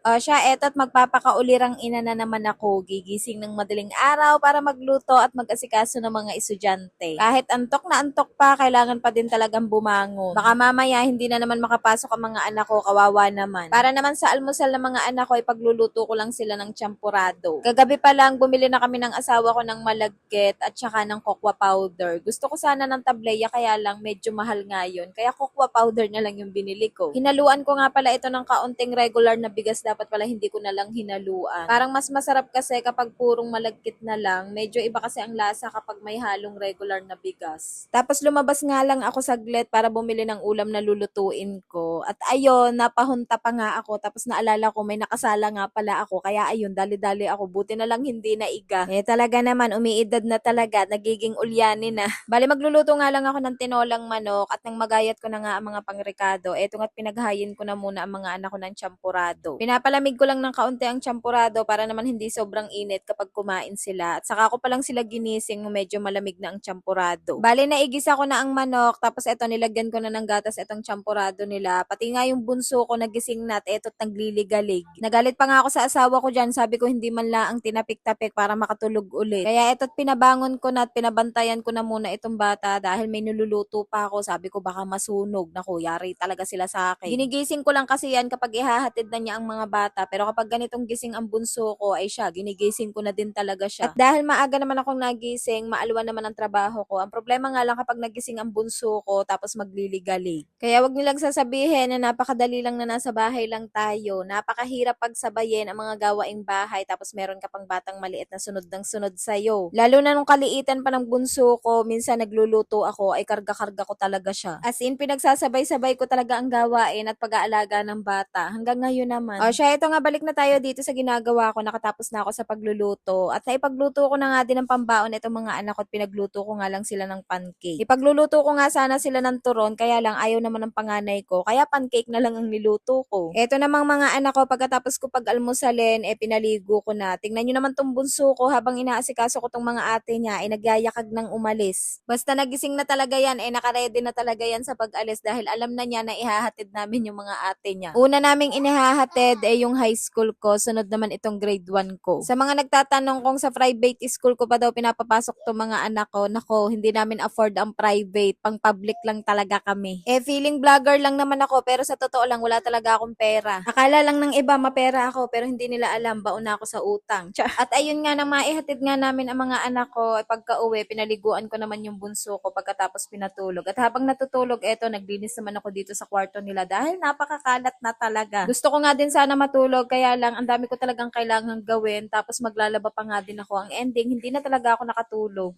O siya, eto't magpapakaulirang ina na naman ako. Gigising ng madaling araw para magluto at mag-asikaso ng mga estudyante. Kahit antok na antok pa, kailangan pa din talagang bumangon. Baka mamaya hindi na naman makapasok ang mga anak ko, kawawa naman. Para naman sa almusal ng mga anak ko, ipagluluto ko lang sila ng champurado. Kagabi pa lang, bumili na kami ng asawa ko ng malagkit at saka ng kokwa powder. Gusto ko sana ng tableya, kaya lang medyo mahal nga yun. Kaya kokwa powder na lang yung binili ko. Hinaluan ko nga pala ito ng kaunting regular na bigas, dapat pala hindi ko na lang hinaluan. Parang mas masarap kasi kapag purong malagkit na lang, medyo iba kasi ang lasa kapag may halong regular na bigas. Tapos lumabas nga lang ako saglit para bumili ng ulam na lulutuin ko. At ayun, napahunta pa nga ako. Tapos naalala ko may nakasala nga pala ako. Kaya ayun, dali-dali ako. Buti na lang hindi naiga. Talaga naman, umiidad na talaga. Nagiging ulyani na. Bali, magluluto nga lang ako ng tinolang manok at nang magayat ko na nga ang mga pangrekado. Eto nga't pinaghayin ko na muna ang mga anak ko ng champurado. Pinapalamig ko lang ng kaunti ang champurado para naman hindi sobrang init kapag kumain sila. At saka ko pa lang sila ginising medyo malamig na ang champurado. Bali, naigisa ko na ang manok. Tapos eto, nilagyan ko na ng gatas etong champurado nila. Pati nga yung bunso ko nagising na at eto't nagliligalig. Nagalit pa nga ako sa asawa ko dyan. Sabi ko hindi man lang ang tinapik-tapik para makatulog ulit. Kaya eto't pinabangon ko na at pinabantayan ko na muna itong bata dahil may niluluto pa ako. Sabi ko baka masunog. Naku, yari talaga sila sa akin. Ginigising ko lang kasi yan kapag ihahatid na niya ang mga bata. Pero kapag ganitong gising ang bunso ko ay siya, ginigising ko na din talaga siya. At dahil maaga naman akong nagising, maalwan naman ang trabaho ko. Ang problema nga lang kapag nagising ang bunso ko tapos magliligalig. Kaya wag nilang sasabihin na napakadali lang na nasa bahay lang tayo. Napakahirap pagsabayin ang mga gawaing bahay tapos meron ka pang batang maliit na sunod ng sunod sa'yo. Lalo na nung kaliitan pa ng bunso ko, minsan nagluluto ako ay karga-karga ko talaga siya. As in, pinagsasabay-sabay ko talaga ang gawain at pag-aalaga ng bata. Hanggang ngayon naman. O siya, ito nga, balik na tayo dito sa ginagawa ko. Nakatapos na ako sa pagluluto. At naipagluto ko na nga din ng pambaon itong mga anak ko at pinagluto ko nga lang sila ng pancake. Ipagluluto ko nga sana sila ng turon, kaya lang ayaw naman ng panganay ko. Kaya pancake na lang ang niluto ko. Ito namang mga anak ko, pagkatapos ko pag-almusalin, pinaligo ko na. Tingnan nyo naman tong bunso ko, habang inaasikaso ko tong mga ate niya, nagyayakag ng umalis. Basta nagising na talaga yan, nakaredy na talaga yan sa pag-alis dahil alam na niya na ihahatid namin yung mga ate niya. Una naming inihahatid yung high school ko, sunod naman itong grade 1 ko. Sa mga nagtatanong kung sa private school ko pa daw pinapapasok tong mga anak ko, nako, hindi namin afford ang private, pang public lang talaga kami. Feeling vlogger lang naman ako, pero sa totoo lang wala talaga akong pera. Akala lang ng iba mapera ako, pero hindi nila alam baon ako sa utang. At ayun nga, nang maihatid nga namin ang mga anak ko, pagka-uwi, pinaliguan ko naman yung bunso ko pagkatapos pinatulog. At habang natutulog, eto, naglinis naman ako dito sa kwarto nila dahil napakakalat na talaga. Gusto ko nga din sana matulog, kaya lang ang dami ko talagang kailangang gawin, tapos maglalaba pa nga din ako. Ang ending, hindi na talaga ako nakatulog.